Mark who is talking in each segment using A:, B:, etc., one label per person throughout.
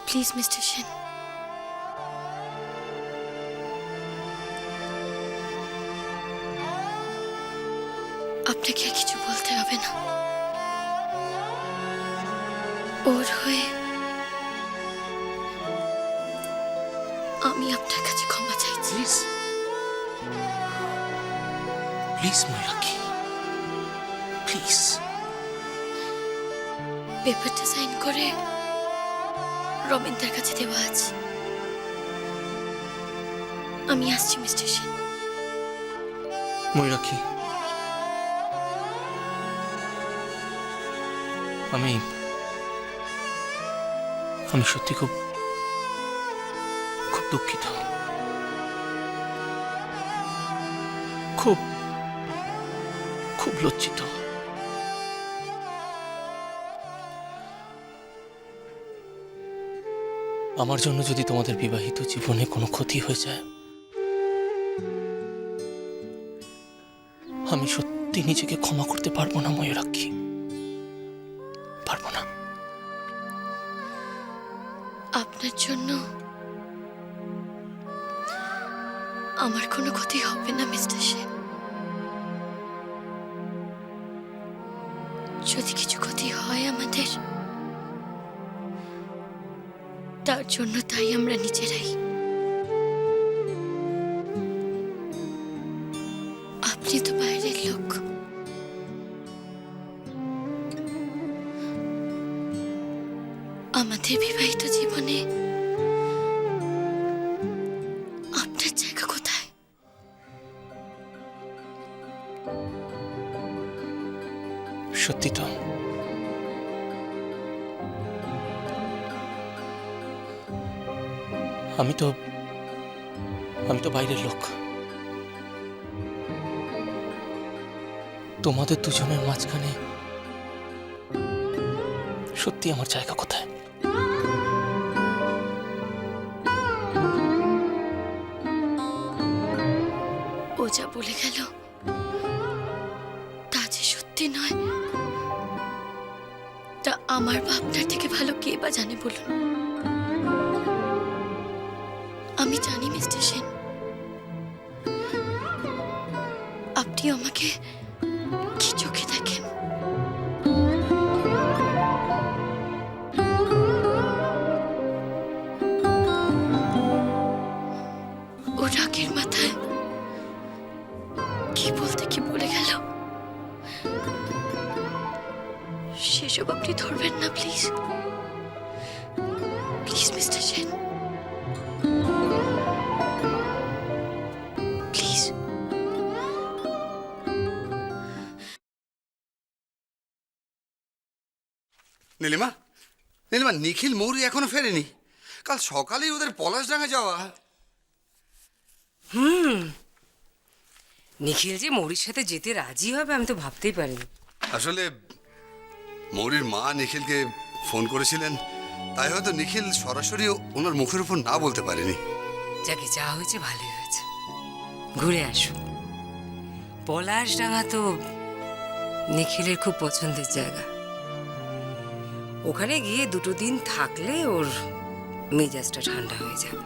A: Please mister Sen, আপনাকে আর কিছু বলতে হবে না। ওর হয়ে আমি আপনার কাছে ক্ষমা চাইছি।
B: Please please Mayurakshi, please.
A: পেপারটা সাইন করে রবীন্দ্রের কাছে দেওয়া আছে। আমি আসছি মিস্টার সেন।
B: ময়ূরাক্ষী, আমি সত্যি খুব খুব দুঃখিত, খুব খুব লজ্জিত। আমার জন্য যদি তোমাদের বিবাহিত জীবনে কোনো ক্ষতি হয়ে যায়, আমি সত্যি নিজেকে ক্ষমা করতে পারবো না ময়ূরাক্ষী, পারবো না।
A: আপনার জন্য আমার কোনো ক্ষতি হবে না মিস্টার সেন। যদি কিছু ক্ষতি হয় আমাদের, তার জন্য তাই আমরা নিজেরাই। আপনি তো বাইরের লোক, আমাদের বিবাহিত জীবনে আপনার জায়গা কোথায়?
B: সত্যি তো, আমি তো বাইরের লোক। তোমাদের দুজনের মাঝখানে সত্যি আমার জায়গা কোথায়?
A: ও যা বলে গেল তা যে সত্যি নয়, তা আমার বা আপনার থেকে ভালো কে বা জানে বলুন। আমি জানি মিস্টার সেন, আপনি আমাকে কি চোখে দেখেন। ও রাগের মাথায় কি বলতে কি বলে গেল, সেসব আপনি ধরবেন না please, please mister Sen, please.
C: Nilima, Nilima, Nikhil Mouri এখনো ফেরেনি। কাল সকালেই ওদের পলাশডাঙ্গা যাওয়া।
D: নিখিল যে মৌরির সাথে যেতে রাজি হবে আমি তো ভাবতেই পারিনি।
C: আসলে মৌরির মা নিখিলকে ফোন করেছিলেন, তাই হয়তো নিখিল সরাসরি ওনার মুখের উপর না বলতে পারেনি।
D: যাকে যা হয়েছে ভালোই হয়েছে, ঘুরে আসো। পলাশডাঙ্গা তো নিখিলের খুব পছন্দের জায়গা। ওখানে গিয়ে 2 দিন থাকলে ওর মেজাজটা ঠান্ডা হয়ে যাবে।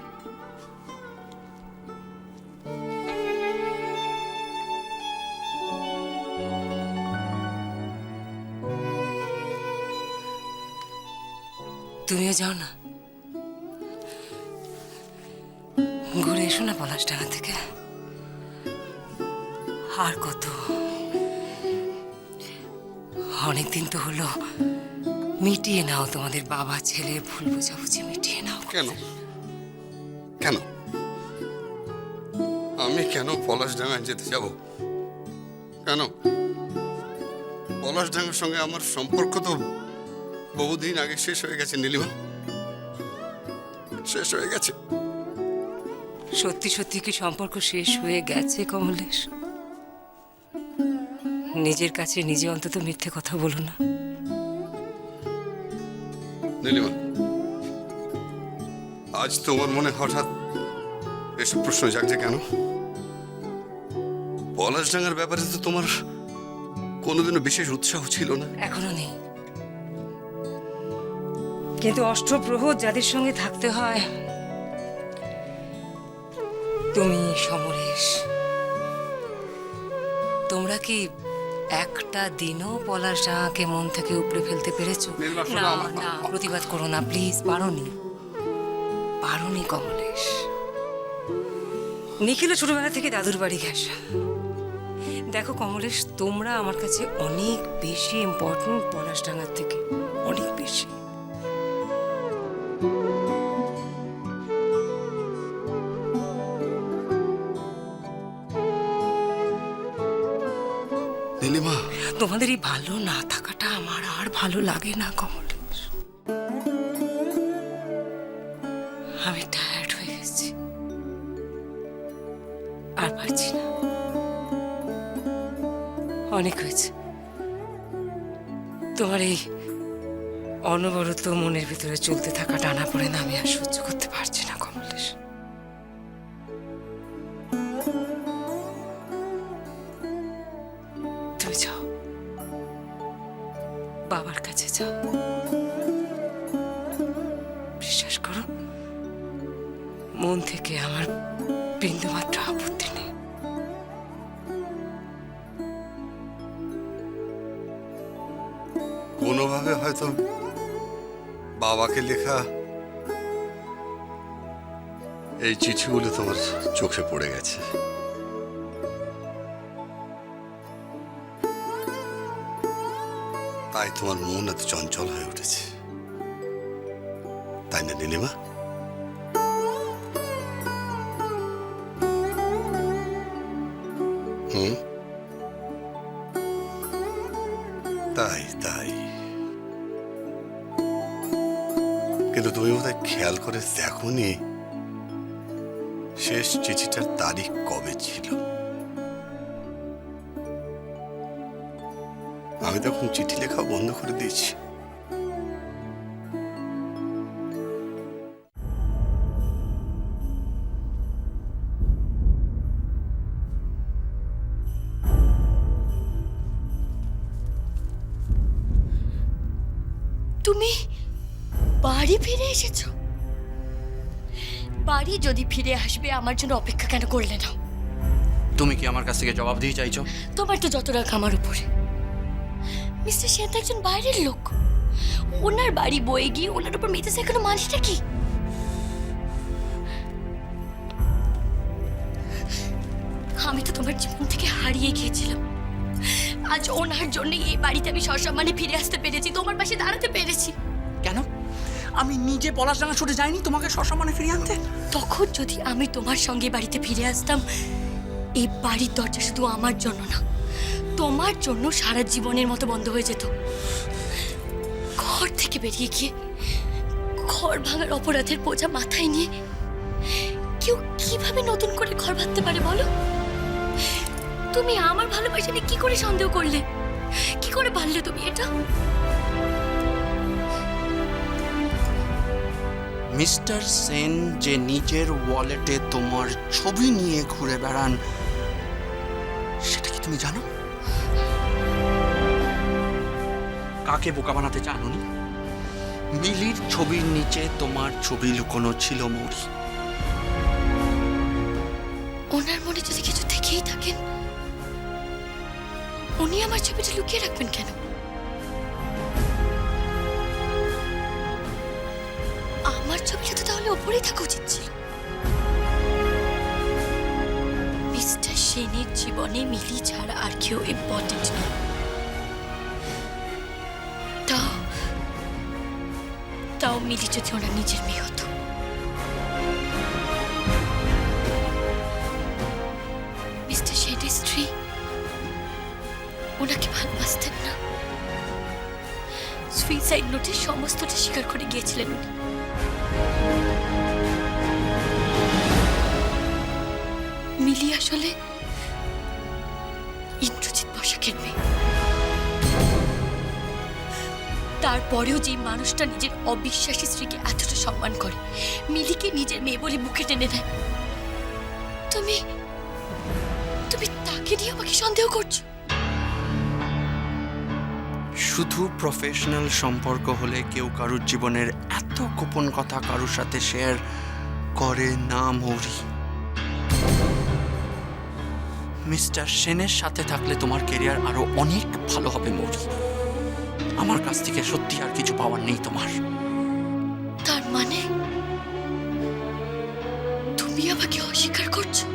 D: তুমিও যাও না, ঘুরে এসো না পলাশডাঙ্গা থেকে। আর কত, অনেকদিন তো হলো। মিটিয়ে নাও তোমাদের বাবা ছেলের ভুল বোঝাবুঝি, মিটিয়ে নাও।
C: কেন কেন আমি কেন পলাশডাঙ্গায় যেতে যাব? কেন? পলাশডাঙ্গার সঙ্গে আমার সম্পর্ক তো বহুদিন আগে শেষ হয়ে গেছে নীলিমা, শেষ হয়ে গেছে।
D: সত্যি সত্যি কি সম্পর্ক শেষ হয়ে গেছে কমলেশ? নিজের কাছে নিজে অন্তত মিথ্যে কথা বলো না।
C: নীলিমা, আজ তোমার মনে হঠাৎ এসব প্রশ্ন জাগছে কেন? পলাশডাঙ্গার ব্যাপারে তো তোমার কোনোদিনও বিশেষ উৎসাহ ছিল না।
D: এখনো নেই, কিন্তু অষ্টপ্রহর যাদের সঙ্গে থাকতে হয়, তুমি, সমরেশ, তোমরা কি একটা দিনও পলাশ ডাঙাকে মন থেকে উপড়ে ফেলতে পেরেছো? না না, প্রতিবাদ করো না প্লিজ। পারোনি, পারোনি কমলেশ। নিখিলও ছোটবেলা থেকে দাদুর বাড়ি ঘেঁষা। দেখো কমলেশ, তোমরা আমার কাছে অনেক বেশি ইম্পর্টেন্ট পলাশ ডাঙার থেকে, অনেক বেশি।
C: নীলিমা,
D: তোমাদের এই ভালো না থাকাটা আমার আর ভালো লাগে না কমলেশ। আমি টায়ার্ড হয়ে গেছি, আর পারছি না। অনেক হয়েছে। তোমার এই অনবরত মনের ভিতরে চলতে থাকা টানা পড়ে না আমি আর সহ্য করতে পারছি না কমলেশ। তুমি যাও, বাবার কাছে যাও। বিশ্বাস করো, মন থেকে আমার বিন্দুমাত্র আপত্তি নেই।
C: কোনোভাবে হয়তো বাবাকে লেখা এই চিঠিগুলো তোমার চোখে পড়ে গেছে। তাই তোমার মন এত চঞ্চল হয়ে উঠেছে, তাই না নীলিমা? হুম, তাই তাই। কিন্তু তুমি বোধহয় খেয়াল করে দেখোনি শেষ চিঠিটার তারিখ কবে ছিল। আমি তখন চিঠি লেখা বন্ধ করে দিয়েছি।
A: তুমি বাড়ি ফিরে এসেছো? বাড়ি যদি ফিরে আসবে আমার জন্য অপেক্ষা কেন করলে না?
E: তুমি কি আমার কাছ থেকে জবাব দিয়ে চাইছো?
A: তোমার তো যত রাগ আমার উপরে। মিস্টার সেন তো একজন বাইরের লোক, ওনার বাড়ি বয়ে গিয়ে ওনার উপর মেতে শেখানো মানেটা কি? আমি তো তোমার জীবন থেকে হারিয়ে গিয়েছিলাম। আজ ওনার জন্য এই বাড়িতে আমি সসম্মানে ফিরে আসতে পেরেছি, তোমার পাশে দাঁড়াতে পেরেছি।
E: কেন? আমি নিজে পলাশডাঙ্গা ছুটে যাইনি তোমাকে সসম্মানে ফিরিয়ে আনতে?
A: তখন যদি আমি তোমার সঙ্গে বাড়িতে ফিরে আসতাম, এই বাড়ির দরজা শুধু আমার জন্য না, তোমার জন্য সারা জীবনের মতো বন্ধ হয়ে যেত। ঘর থেকে বেরিয়ে গিয়ে ঘর ভাঙার অপরাধের বোঝা মাথায় নিয়ে কেউ কিভাবে নতুন করে ঘর ভাঙতে পারে বলো? তুমি আমার ভালোবাসা নিয়ে কি করে সন্দেহ করলে? কি করে পারলে তুমি এটা?
E: মিস্টার সেন যে নিজের ওয়ালেটে তোমার ছবি নিয়ে ঘুরে বেড়ান, সেটা কি তুমি জানো? কাকে বোকা বানাতে জানোনি? মিলির ছবির নিচে তোমার ছবি লুকোনো ছিল মৌরি।
A: ওনার মনে যদি কিছু থেকেই থাকেন, উনি আমার ছবিটা লুকিয়ে রাখবেন কেন? আমার ছবিটা তো তাহলে ওপরেই থাকা উচিত ছিল। মিস্টার সেনের জীবনে মিলি ছাড়া আর কেউ ইম্পর্টেন্ট না। তাও মিলি যদি ওনার নিজের মেয়ে হতো। মিস্টার সেনের স্ত্রী ওনাকে ভালোবাসতেন না। সুইসাইড নোটে সমস্তটা স্বীকার করে গিয়েছিলেন উনি। মিলি আসলে ইন্দ্রজিৎ বসাকের মেয়ে। তারপরেও যে মানুষটা নিজের অবিশ্বাসী স্ত্রীকে এতটা সম্মান করে, মিলিকে নিজের মেয়ে বলে মুখে টেনে নেয়, তুমি তুমি তাকে নিয়ে আমাকে সন্দেহ করছো?
E: শুধু প্রফেশনাল সম্পর্ক হলে কেউ কারুর জীবনের এত গোপন কথা কারুর সাথে শেয়ার করে না মৌরি। মিস্টার সেনের সাথে থাকলে তোমার কেরিয়ার আরো অনেক ভালো হবে মৌরি। আমার কাছ থেকে সত্যি আর কিছু পাওয়ার নেই তোমার।
A: তার মানে তুমি আমাকে অস্বীকার করছো?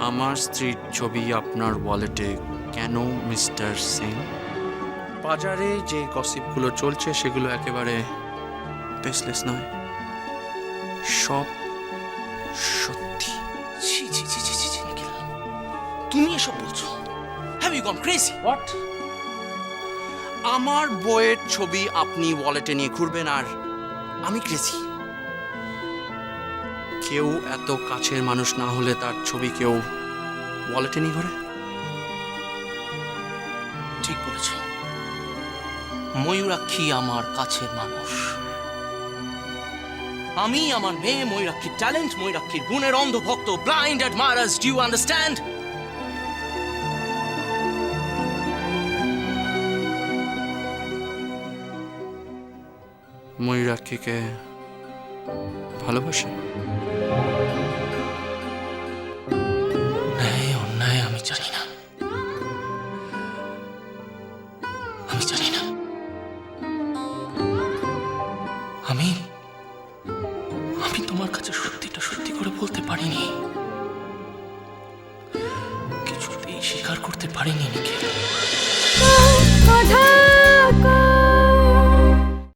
E: আমার স্ত্রীর ছবি আপনার ওয়ালেটে কেন মিস্টার সেন? বাজারে যে গসিপগুলো চলছে সেগুলো একেবারে বেসলেস নয়, সব সত্যি।
B: ছি ছি ছি ছি ছি ছি, নিখিল, তুমি এসব বলছো? Have you gone crazy? What?
E: আমার বইয়ের ছবি আপনি ওয়ালেটে নিয়ে ঘুরবেন আর আমি ক্রেজি? কেউ এত কাছের মানুষ না হলে তার ছবি কেউ ওয়ালেটে নিয়ে ঘুরে?
B: ঠিক বলেছ, ময়ূরাক্ষী আমার কাছের মানুষ। আমি আমার মেয়ে ময়ূরাক্ষীর ট্যালেন্ট, ময়ূরাক্ষীর গুণের অন্ধভক্ত, blind admirers. Do you understand?
E: ময়ূরাক্ষীকে ভালোবাসে?
B: ন্যায় অন্যায় আমি জানি না, আমি জানি না। আমি আমি তোমার কাছে সত্যিটা সত্যি করে বলতে পারিনি, কিছুতেই স্বীকার করতে পারিনি নিখিল।